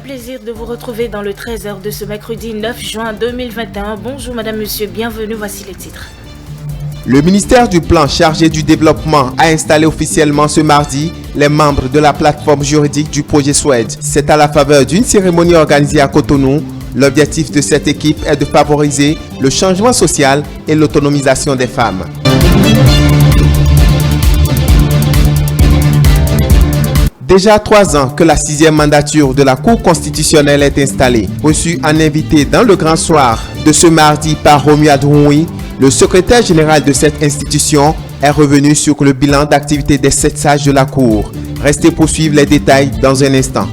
plaisir de vous retrouver dans le 13h de ce mercredi 9 juin 2021. Bonjour madame, monsieur, bienvenue, voici les titres. Le ministère du Plan chargé du développement a installé officiellement ce mardi les membres de la plateforme juridique du projet SWED. C'est à la faveur d'une cérémonie organisée à Cotonou. L'objectif de cette équipe est de favoriser le changement social et l'autonomisation des femmes. Déjà 3 ans que la 6e mandature de la Cour constitutionnelle est installée. Reçu en invité dans le grand soir de ce mardi par Romuald Adroui, le secrétaire général de cette institution est revenu sur le bilan d'activité des 7 sages de la Cour. Restez pour suivre les détails dans un instant.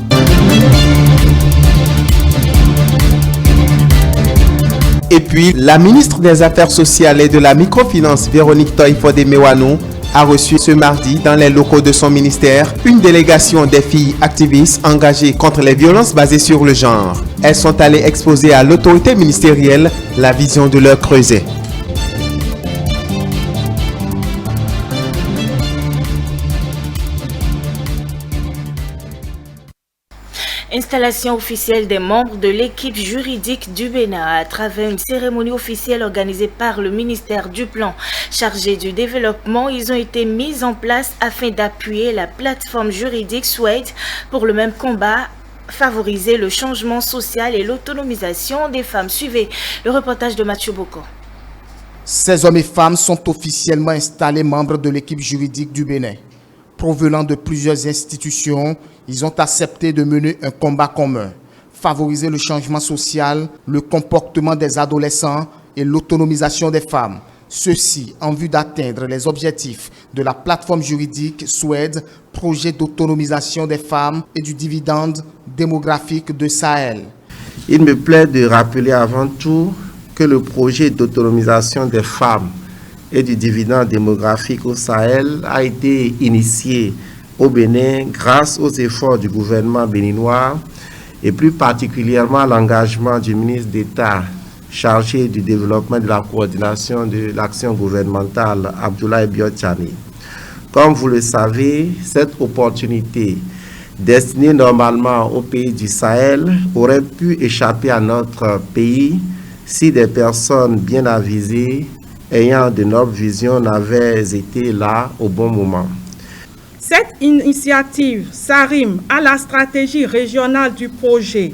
Et puis, la ministre des Affaires sociales et de la microfinance, Véronique Toye-Fodé-Mewanou, a reçu ce mardi dans les locaux de son ministère une délégation des filles activistes engagées contre les violences basées sur le genre. Elles sont allées exposer à l'autorité ministérielle la vision de leur creuset. Installation officielle des membres de l'équipe juridique du Bénin à travers une cérémonie officielle organisée par le ministère du Plan chargé du développement. Ils ont été mis en place afin d'appuyer la plateforme juridique SWED pour le même combat, favoriser le changement social et l'autonomisation des femmes. Suivez le reportage de Mathieu Boko. Ces hommes et femmes sont officiellement installés membres de l'équipe juridique du Bénin. Provenant de plusieurs institutions, ils ont accepté de mener un combat commun, favoriser le changement social, le comportement des adolescents et l'autonomisation des femmes. Ceci en vue d'atteindre les objectifs de la plateforme juridique SWED, projet d'autonomisation des femmes et du dividende démographique de Sahel. Il me plaît de rappeler avant tout que le projet d'autonomisation des femmes et du dividende démographique au Sahel a été initié au Bénin grâce aux efforts du gouvernement béninois et plus particulièrement à l'engagement du ministre d'État chargé du développement et de la coordination de l'action gouvernementale, Abdoulaye Biotchani. Comme vous le savez, cette opportunité destinée normalement aux pays du Sahel aurait pu échapper à notre pays si des personnes bien avisées ayant de nobles visions n'avaient été là au bon moment. Cette initiative s'arrime à la stratégie régionale du projet,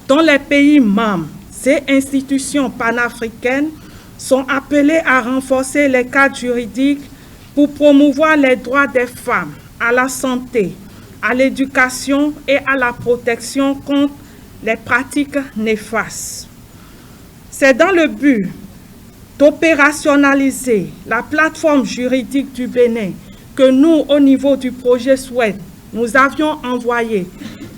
dont les pays membres et institutions panafricaines sont appelés à renforcer les cadres juridiques pour promouvoir les droits des femmes à la santé, à l'éducation et à la protection contre les pratiques néfastes. C'est dans le but d'opérationnaliser la plateforme juridique du Bénin que nous, au niveau du projet SWED, nous avions envoyé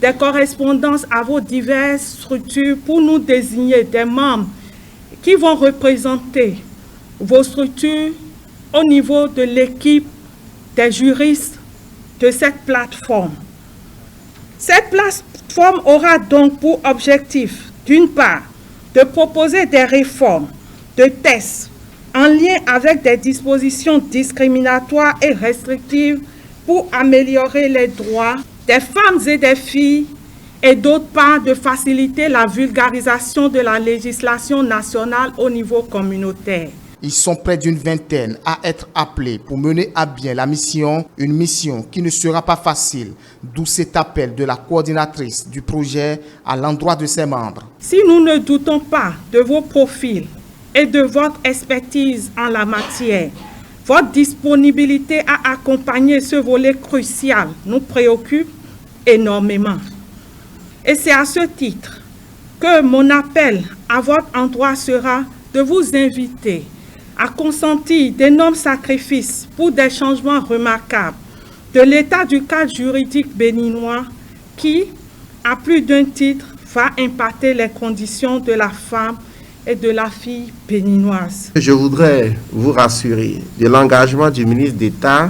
des correspondances à vos diverses structures pour nous désigner des membres qui vont représenter vos structures au niveau de l'équipe des juristes de cette plateforme. Cette plateforme aura donc pour objectif, d'une part, de proposer des réformes de tests en lien avec des dispositions discriminatoires et restrictives pour améliorer les droits des femmes et des filles et d'autre part de faciliter la vulgarisation de la législation nationale au niveau communautaire. Ils sont près d'une vingtaine à être appelés pour mener à bien la mission, une mission qui ne sera pas facile, d'où cet appel de la coordinatrice du projet à l'endroit de ses membres. Si nous ne doutons pas de vos profils et de votre expertise en la matière, votre disponibilité à accompagner ce volet crucial nous préoccupe énormément. Et c'est à ce titre que mon appel à votre endroit sera de vous inviter à consentir d'énormes sacrifices pour des changements remarquables de l'état du cadre juridique béninois qui, à plus d'un titre, va impacter les conditions de la femme et de la fille béninoise. Je voudrais vous rassurer de l'engagement du ministre d'État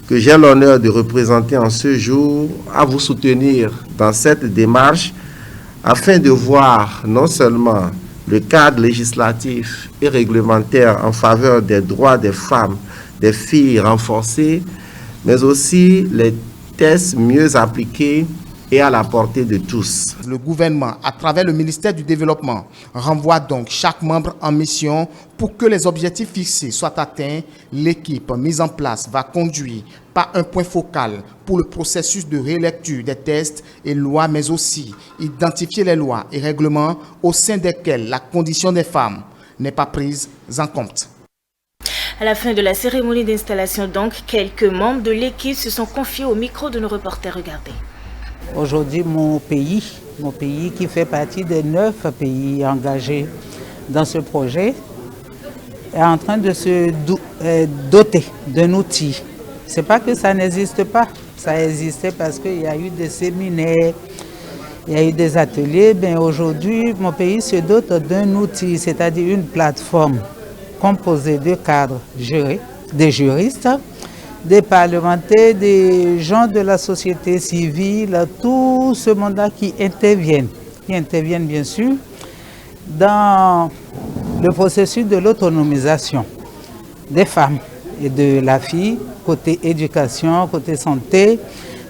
que j'ai l'honneur de représenter en ce jour à vous soutenir dans cette démarche afin de voir non seulement le cadre législatif et réglementaire en faveur des droits des femmes, des filles renforcés, mais aussi les tests mieux appliqués et à la portée de tous. Le gouvernement, à travers le ministère du Développement, renvoie donc chaque membre en mission pour que les objectifs fixés soient atteints. L'équipe mise en place va conduire par un point focal pour le processus de relecture des tests et lois, mais aussi identifier les lois et règlements au sein desquels la condition des femmes n'est pas prise en compte. À la fin de la cérémonie d'installation, donc, quelques membres de l'équipe se sont confiés au micro de nos reporters. Regardez. Aujourd'hui, mon pays qui fait partie des 9 pays engagés dans ce projet, est en train de se doter d'un outil. Ce n'est pas que ça n'existe pas, ça existait parce qu'il y a eu des séminaires, il y a eu des ateliers. Ben aujourd'hui, mon pays se dote d'un outil, c'est-à-dire une plateforme composée de cadres jurés, des juristes, des parlementaires, des gens de la société civile, tout ce monde-là qui interviennent bien sûr dans le processus de l'autonomisation des femmes et de la fille, côté éducation, côté santé,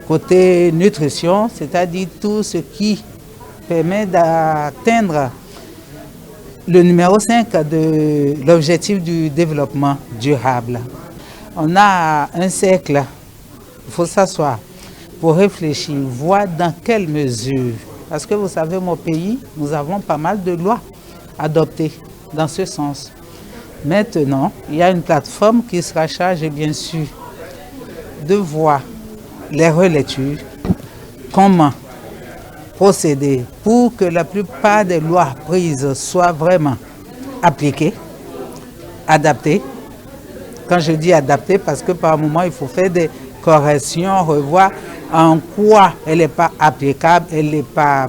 côté nutrition, c'est-à-dire tout ce qui permet d'atteindre le numéro 5 de l'objectif du développement durable. On a un cercle, il faut s'asseoir pour réfléchir, voir dans quelle mesure. Parce que vous savez, mon pays, nous avons pas mal de lois adoptées dans ce sens. Maintenant, il y a une plateforme qui sera chargée, bien sûr, de voir les relectures, comment procéder pour que la plupart des lois prises soient vraiment appliquées, adaptées. Quand je dis adaptées, parce que par moment, il faut faire des corrections, revoir en quoi elle n'est pas applicable, elle n'est pas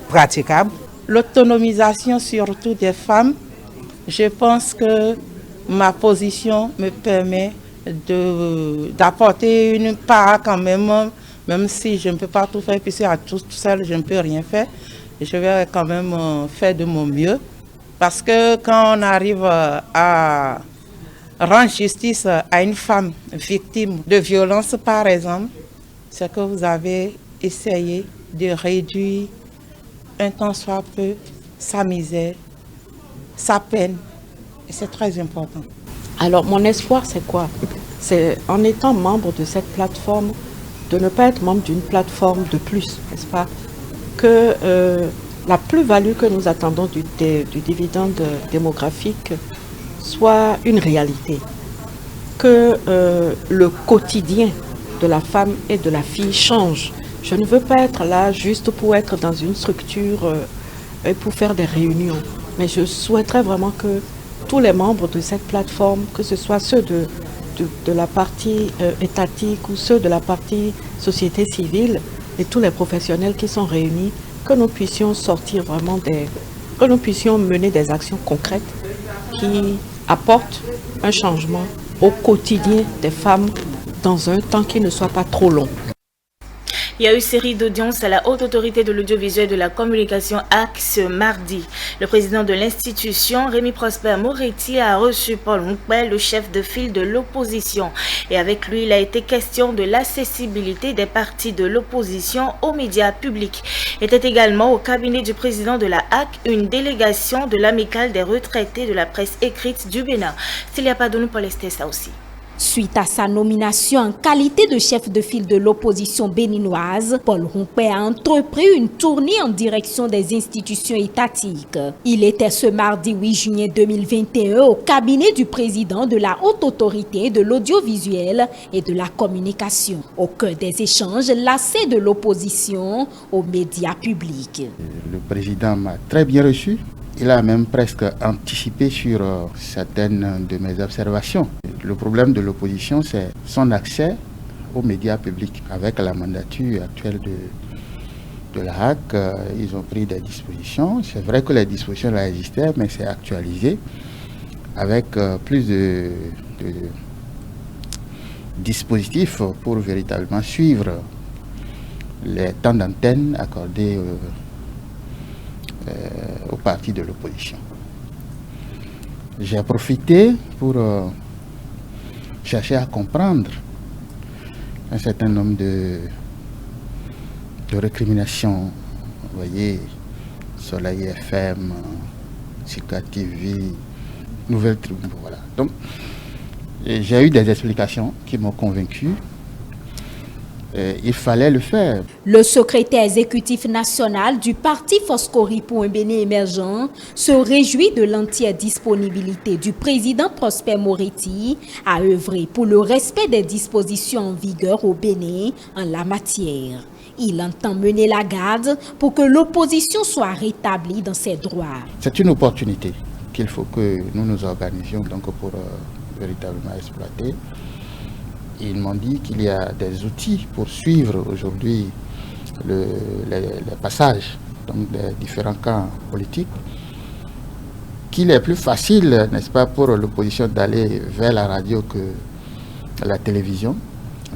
praticable. L'autonomisation surtout des femmes, je pense que ma position me permet d'apporter une part quand même si je ne peux pas tout faire, puisque à tout seul je ne peux rien faire. Je vais quand même faire de mon mieux. Parce que quand on arrive à rendre justice à une femme victime de violence, par exemple, c'est que vous avez essayé de réduire un tant soit peu sa misère, sa peine. Et c'est très important. Alors mon espoir, c'est quoi? C'est en étant membre de cette plateforme, de ne pas être membre d'une plateforme de plus, n'est-ce pas? Que la plus-value que nous attendons du dividende démographique soit une réalité. Que le quotidien de la femme et de la fille change. Je ne veux pas être là juste pour être dans une structure et pour faire des réunions. Mais je souhaiterais vraiment que tous les membres de cette plateforme, que ce soit ceux de la partie étatique ou ceux de la partie société civile et tous les professionnels qui sont réunis, que nous puissions sortir vraiment que nous puissions mener des actions concrètes qui apportent un changement au quotidien des femmes dans un temps qui ne soit pas trop long. Il y a eu série d'audiences à la Haute Autorité de l'Audiovisuel et de la Communication AC ce mardi. Le président de l'institution, Rémi Prosper Moretti, a reçu Paul Nkpé, le chef de file de l'opposition. Et avec lui, il a été question de l'accessibilité des partis de l'opposition aux médias publics. Était également au cabinet du président de la AC une délégation de l'amicale des retraités de la presse écrite du Bénin. S'il n'y a pas de nous pour lester ça aussi. Suite à sa nomination en qualité de chef de file de l'opposition béninoise, Paul Nkpé a entrepris une tournée en direction des institutions étatiques. Il était ce mardi 8 juillet 2021 au cabinet du président de la Haute Autorité de l'Audiovisuel et de la Communication, au cœur des échanges lassés de l'opposition aux médias publics. Le président m'a très bien reçu. Il a même presque anticipé sur certaines de mes observations. Le problème de l'opposition, c'est son accès aux médias publics. Avec la mandature actuelle de la HAC, ils ont pris des dispositions. C'est vrai que les dispositions là existaient, mais c'est actualisé avec plus de dispositifs pour véritablement suivre les temps d'antenne accordés aux partis de l'opposition. J'ai profité pour chercher à comprendre un certain nombre de récrimination. Vous voyez, Soleil FM, Sika TV, Nouvelle Tribune, voilà. Donc, j'ai eu des explications qui m'ont convaincu. Il fallait le faire. Le secrétaire exécutif national du parti Foscori pour un Bénin émergent se réjouit de l'entière disponibilité du président Prosper Moretti à œuvrer pour le respect des dispositions en vigueur au Bénin en la matière. Il entend mener la garde pour que l'opposition soit rétablie dans ses droits. C'est une opportunité qu'il faut que nous nous organisions donc pour véritablement exploiter. Ils m'ont dit qu'il y a des outils pour suivre aujourd'hui les passages donc des différents camps politiques, qu'il est plus facile, n'est-ce pas, pour l'opposition d'aller vers la radio que la télévision.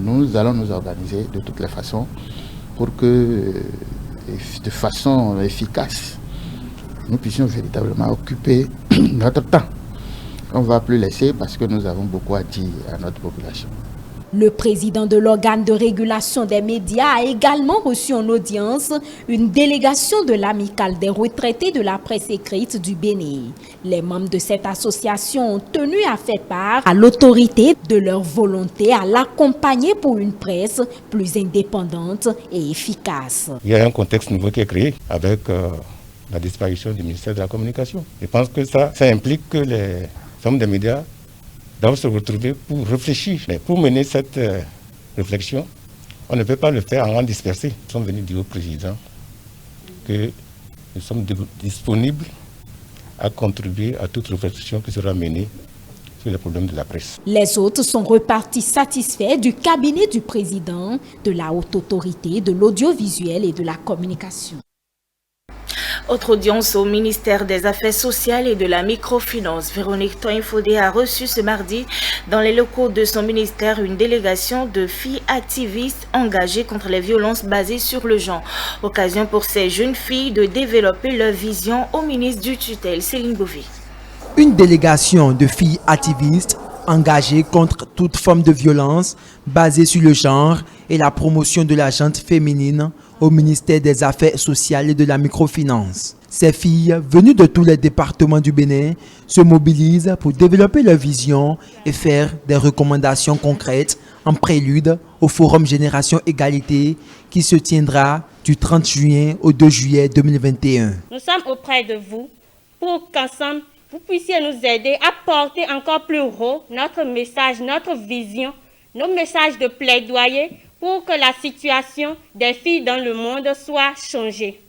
Nous allons nous organiser de toutes les façons pour que, de façon efficace, nous puissions véritablement occuper notre temps. On ne va plus laisser parce que nous avons beaucoup à dire à notre population. Le président de l'organe de régulation des médias a également reçu en audience une délégation de l'amicale des retraités de la presse écrite du Bénin. Les membres de cette association ont tenu à faire part à l'autorité de leur volonté à l'accompagner pour une presse plus indépendante et efficace. Il y a un contexte nouveau qui est créé avec la disparition du ministère de la Communication. Je pense que ça implique que les hommes des médias doivent se retrouver pour réfléchir. Mais pour mener cette réflexion, on ne peut pas le faire en rang dispersé. Nous sommes venus dire au président que nous sommes disponibles à contribuer à toute réflexion qui sera menée sur les problèmes de la presse. Les autres sont repartis satisfaits du cabinet du président de la haute autorité de l'audiovisuel et de la communication. Autre audience au ministère des Affaires sociales et de la microfinance. Véronique Toinfodé a reçu ce mardi dans les locaux de son ministère une délégation de filles activistes engagées contre les violences basées sur le genre. Occasion pour ces jeunes filles de développer leur vision au ministre du tutelle, Céline Bové. Une délégation de filles activistes engagées contre toute forme de violence basée sur le genre et la promotion de la gente féminine au ministère des Affaires sociales et de la microfinance. Ces filles, venues de tous les départements du Bénin, se mobilisent pour développer leur vision et faire des recommandations concrètes en prélude au Forum Génération Égalité qui se tiendra du 30 juin au 2 juillet 2021. Nous sommes auprès de vous pour qu'ensemble, vous puissiez nous aider à porter encore plus haut notre message, notre vision, nos messages de plaidoyer pour que la situation des filles dans le monde soit changée.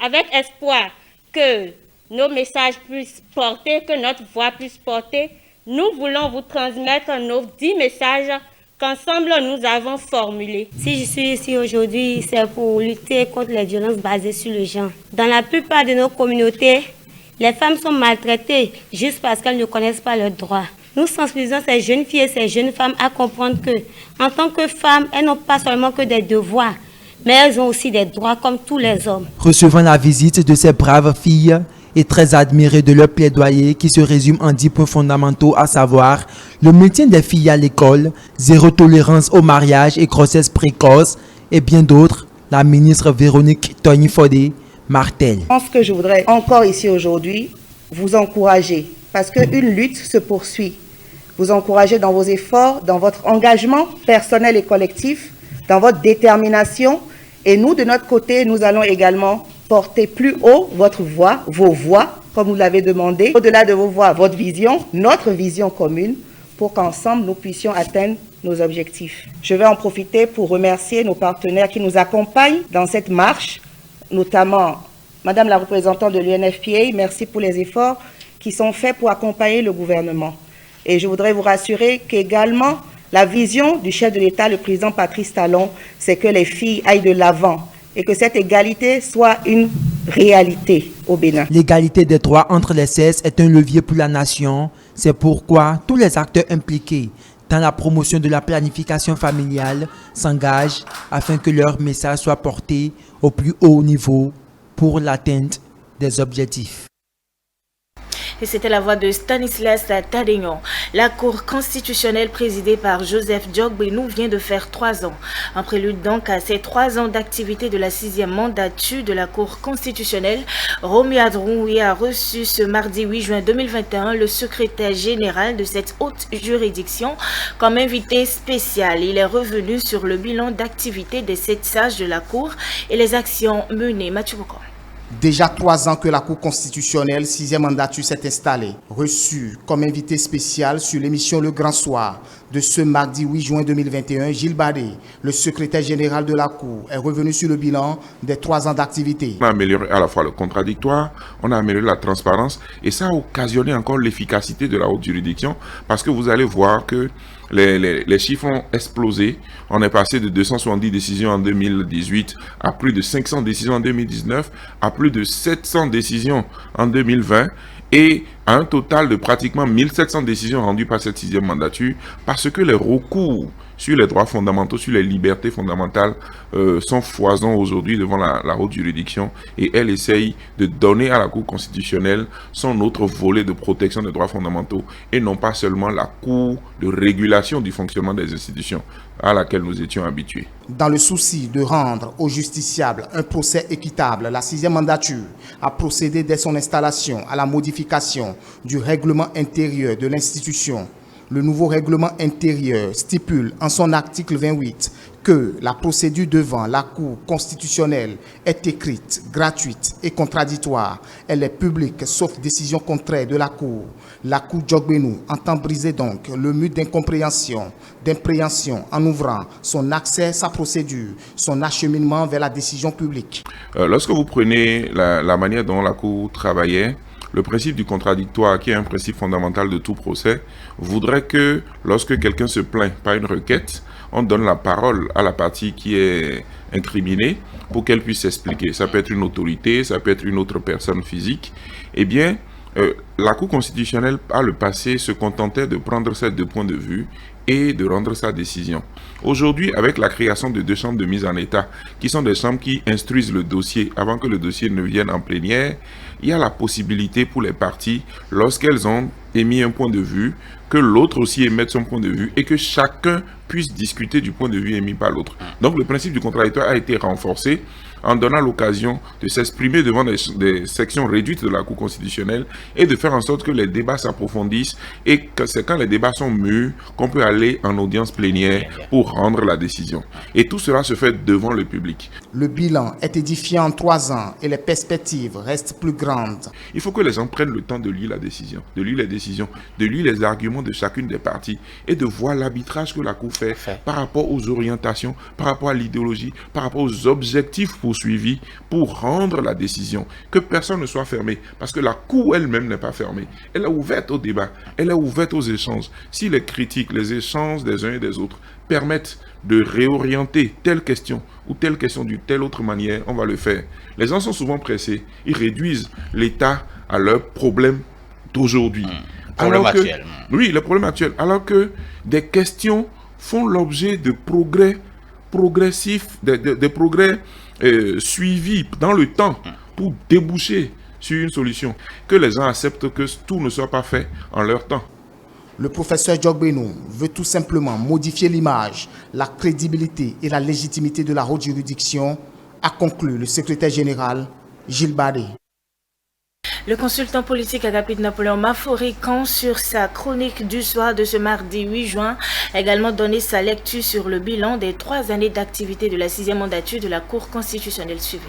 Avec espoir que nos messages puissent porter, que notre voix puisse porter, nous voulons vous transmettre nos 10 messages qu'ensemble nous avons formulés. Si je suis ici aujourd'hui, c'est pour lutter contre les violences basées sur le genre. Dans la plupart de nos communautés, les femmes sont maltraitées juste parce qu'elles ne connaissent pas leurs droits. Nous sensibilisons ces jeunes filles et ces jeunes femmes à comprendre que, en tant que femmes, elles n'ont pas seulement que des devoirs, mais elles ont aussi des droits comme tous les hommes. Recevant la visite de ces braves filles et très admirées de leur plaidoyer qui se résume en 10 points fondamentaux, à savoir le maintien des filles à l'école, zéro tolérance au mariage et grossesse précoce et bien d'autres, la ministre Véronique Toinfodé martèle. Je pense que je voudrais encore ici aujourd'hui vous encourager parce qu'une lutte se poursuit. Vous encourager dans vos efforts, dans votre engagement personnel et collectif, dans votre détermination. Et nous, de notre côté, nous allons également porter plus haut votre voix, vos voix, comme vous l'avez demandé. Au-delà de vos voix, votre vision, notre vision commune, pour qu'ensemble, nous puissions atteindre nos objectifs. Je vais en profiter pour remercier nos partenaires qui nous accompagnent dans cette marche, notamment Madame la représentante de l'UNFPA, merci pour les efforts qui sont faits pour accompagner le gouvernement. Et je voudrais vous rassurer qu'également, la vision du chef de l'État, le président Patrice Talon, c'est que les filles aillent de l'avant et que cette égalité soit une réalité au Bénin. L'égalité des droits entre les sexes est un levier pour la nation. C'est pourquoi tous les acteurs impliqués dans la promotion de la planification familiale s'engagent afin que leur message soit porté au plus haut niveau pour l'atteinte des objectifs. Et c'était la voix de Stanislas Tadegnon. La Cour constitutionnelle présidée par Joseph Djogbenou vient de faire 3 ans. En prélude donc à ces 3 ans d'activité de la 6e mandature de la Cour constitutionnelle, Romy Adroui a reçu ce mardi 8 juin 2021 le secrétaire général de cette haute juridiction comme invité spécial. Il est revenu sur le bilan d'activité des 7 sages de la Cour et les actions menées. Mathieu Bokor. Déjà 3 ans que la Cour constitutionnelle 6e mandature s'est installée. Reçu comme invité spécial sur l'émission Le Grand Soir de ce mardi 8 juin 2021, Gilles Badé, le secrétaire général de la Cour, est revenu sur le bilan des 3 ans d'activité. On a amélioré à la fois le contradictoire, on a amélioré la transparence et ça a occasionné encore l'efficacité de la haute juridiction parce que vous allez voir que les chiffres ont explosé. On est passé de 270 décisions en 2018 à plus de 500 décisions en 2019, à plus de 700 décisions en 2020 et à un total de pratiquement 1700 décisions rendues par cette 6e mandature parce que les recours sur les droits fondamentaux, sur les libertés fondamentales sont foisons aujourd'hui devant la haute juridiction et elle essaye de donner à la Cour constitutionnelle son autre volet de protection des droits fondamentaux et non pas seulement la Cour de régulation du fonctionnement des institutions à laquelle nous étions habitués. Dans le souci de rendre aux justiciables un procès équitable, la 6e mandature a procédé dès son installation à la modification du règlement intérieur de l'institution. Le nouveau règlement intérieur stipule en son article 28 que la procédure devant la Cour constitutionnelle est écrite, gratuite et contradictoire. Elle est publique sauf décision contraire de la Cour. La Cour Djogbenou entend briser donc le mur d'impréhension en ouvrant son accès à sa procédure, son acheminement vers la décision publique. Lorsque vous prenez la manière dont la Cour travaillait, le principe du contradictoire, qui est un principe fondamental de tout procès, voudrait que lorsque quelqu'un se plaint par une requête, on donne la parole à la partie qui est incriminée pour qu'elle puisse s'expliquer. Ça peut être une autorité, ça peut être une autre personne physique. Eh bien, la Cour constitutionnelle, par le passé, se contentait de prendre ces 2 points de vue et de rendre sa décision. Aujourd'hui, avec la création de 2 chambres de mise en état, qui sont des chambres qui instruisent le dossier avant que le dossier ne vienne en plénière, il y a la possibilité pour les parties, lorsqu'elles ont émis un point de vue, que l'autre aussi émette son point de vue et que chacun puisse discuter du point de vue émis par l'autre. Donc le principe du contradictoire a été renforcé en donnant l'occasion de s'exprimer devant des sections réduites de la Cour constitutionnelle et de faire en sorte que les débats s'approfondissent et que c'est quand les débats sont mûrs qu'on peut aller en audience plénière pour rendre la décision. Et tout cela se fait devant le public. Le bilan est édifiant en 3 ans et les perspectives restent plus grandes. Il faut que les gens prennent le temps de lire la décision, de lire les décisions, de lire les arguments de chacune des parties et de voir l'arbitrage que la Cour fait par rapport aux orientations, par rapport à l'idéologie, par rapport aux objectifs poursuivis pour rendre la décision. Que personne ne soit fermé, parce que la Cour elle-même n'est pas fermée. Elle est ouverte au débat, elle est ouverte aux échanges. Si les critiques, les échanges des uns et des autres permettent de réorienter telle question ou telle question d'une telle autre manière, on va le faire. Les gens sont souvent pressés, ils réduisent l'État à leurs problèmes d'aujourd'hui. Oui, le problème actuel. Alors que des questions font l'objet de progrès progressifs, des progrès suivis dans le temps pour déboucher sur une solution. Que les gens acceptent que tout ne soit pas fait en leur temps. Le professeur Djogbenou veut tout simplement modifier l'image, la crédibilité et la légitimité de la haute juridiction, a conclu le secrétaire général Gilles Badé. Le consultant politique Agapit Napoléon Maforican, sur sa chronique du soir de ce mardi 8 juin, a également donné sa lecture sur le bilan des 3 années d'activité de la 6e mandature de la Cour constitutionnelle suivie.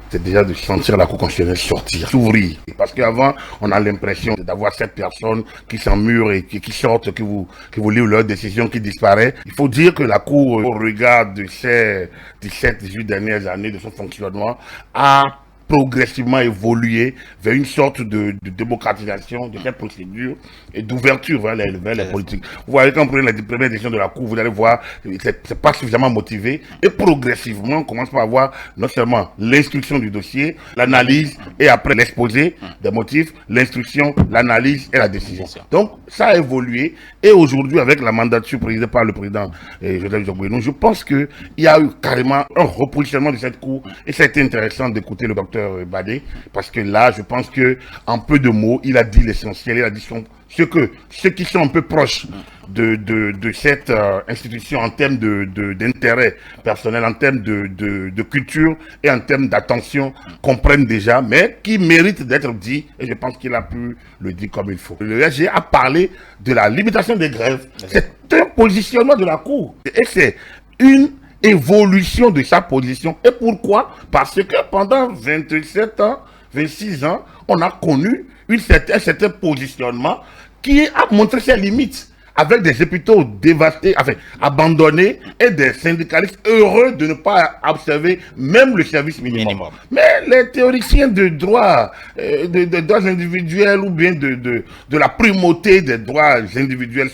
C'est déjà de sentir la Cour constitutionnelle sortir, s'ouvrir. Parce qu'avant, on a l'impression d'avoir 7 personnes qui s'emmurent et qui sortent, qui vous livrent leurs décisions, qui disparaissent. Il faut dire que la Cour, au regard de ces 17-18 dernières années de son fonctionnement, a progressivement évolué vers une sorte de démocratisation de cette procédure et d'ouverture vers les politiques. Vous voyez, quand vous prenez les premières décisions de la Cour, vous allez voir, c'est pas suffisamment motivé et progressivement, on commence par avoir non seulement l'instruction du dossier, l'analyse et après l'exposé des motifs, l'instruction, l'analyse et la décision. Donc, ça a évolué et aujourd'hui, avec la mandature présidée par le président Joseph Djogbenou, je pense qu'il y a eu carrément un repositionnement de cette Cour et c'est intéressant d'écouter le docteur Badé, parce que là, je pense que en peu de mots, il a dit l'essentiel, il a dit ceux qui sont un peu proches de cette institution en termes d'intérêt personnel, en termes de culture et en termes d'attention comprennent déjà, mais qui méritent d'être dit, et je pense qu'il a pu le dire comme il faut. Le SG a parlé de la limitation des grèves. C'est un positionnement de la Cour. Et c'est une évolution de sa position. Et pourquoi? Parce que pendant 27 ans, 26 ans, on a connu un certain positionnement qui a montré ses limites, avec des hôpitaux dévastés, enfin abandonnés, et des syndicalistes heureux de ne pas observer même le service minimum. Mais les théoriciens de droits, de droits individuels ou bien de la primauté des droits individuels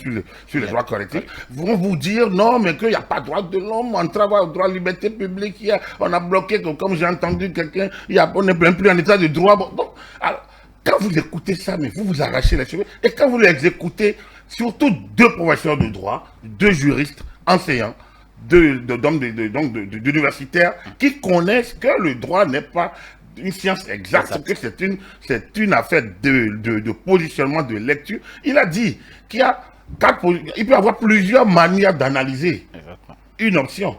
sur les droits collectifs vont vous dire non, mais qu'il n'y a pas de droit de l'homme, on travaille au droit de liberté publique, on a bloqué, comme j'ai entendu quelqu'un, on n'est même plus en état de droit. Bon, alors, quand vous écoutez ça, mais vous vous arrachez les cheveux, et quand vous les écoutez, surtout deux professeurs de droit, deux juristes, enseignants, d'universitaires, qui connaissent que le droit n'est pas une science exacte, que c'est une affaire de positionnement, de lecture. Il a dit qu'il peut y avoir plusieurs manières d'analyser une option.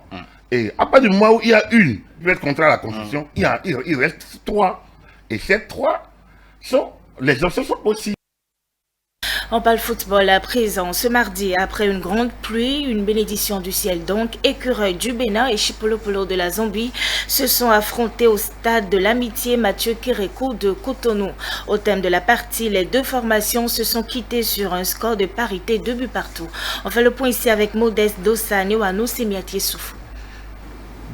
Et à partir du moment où il y a une qui peut être contraire à la Constitution, il reste trois. Et ces trois, les options sont possibles. On parle football à présent. Ce mardi, après une grande pluie, une bénédiction du ciel donc, Écureuil du Bénin et Chipolopolo de la Zambie se sont affrontés au stade de l'amitié Mathieu Kérékou de Cotonou. Au thème de la partie, les deux formations se sont quittées sur un score de parité, 2 buts partout. On fait le point ici avec Modeste Dossane et Anou Semiatié Soufou.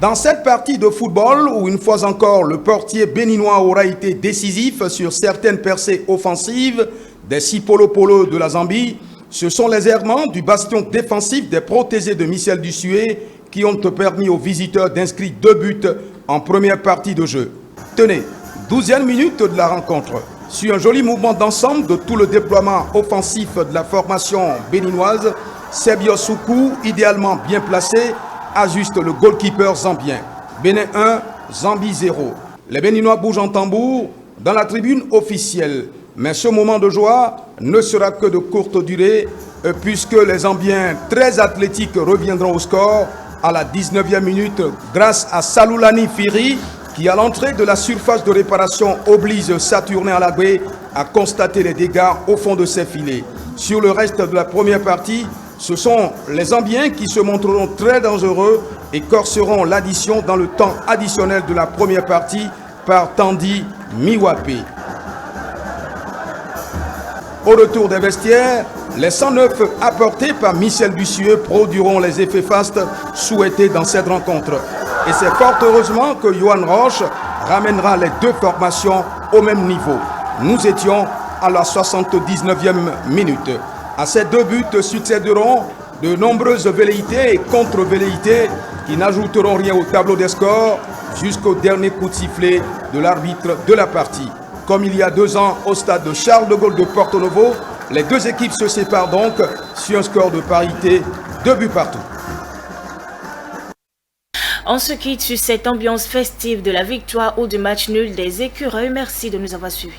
Dans cette partie de football, où une fois encore le portier béninois aura été décisif sur certaines percées offensives des Chipolopolo de la Zambie, ce sont les errements du bastion défensif des protégés de Michel Dussuet qui ont permis aux visiteurs d'inscrire 2 buts en première partie de jeu. Tenez, 12e minute de la rencontre. Sur un joli mouvement d'ensemble de tout le déploiement offensif de la formation béninoise, Sebio Soukou, idéalement bien placé, ajuste le goalkeeper zambien. Bénin 1, Zambie 0. Les Béninois bougent en tambour dans la tribune officielle. Mais ce moment de joie ne sera que de courte durée puisque les Zambiens très athlétiques reviendront au score à la 19e minute grâce à Saloulani Firi qui à l'entrée de la surface de réparation oblige Saturnin Alagbe à constater les dégâts au fond de ses filets. Sur le reste de la première partie, ce sont les Zambiens qui se montreront très dangereux et corseront l'addition dans le temps additionnel de la première partie par Tandy Miwape. Au retour des vestiaires, les 109 apportés par Michel Dussuet produiront les effets fastes souhaités dans cette rencontre. Et c'est fort heureusement que Johan Roche ramènera les deux formations au même niveau. Nous étions à la 79e minute. À ces 2 buts succéderont de nombreuses velléités et contre-velléités qui n'ajouteront rien au tableau des scores jusqu'au dernier coup de sifflet de l'arbitre de la partie. Comme il y a 2 ans au stade de Charles de Gaulle de Porto Novo, les deux équipes se séparent donc sur un score de parité, 2 buts partout. On se quitte sur cette ambiance festive de la victoire ou du match nul des Écureuils. Merci de nous avoir suivis.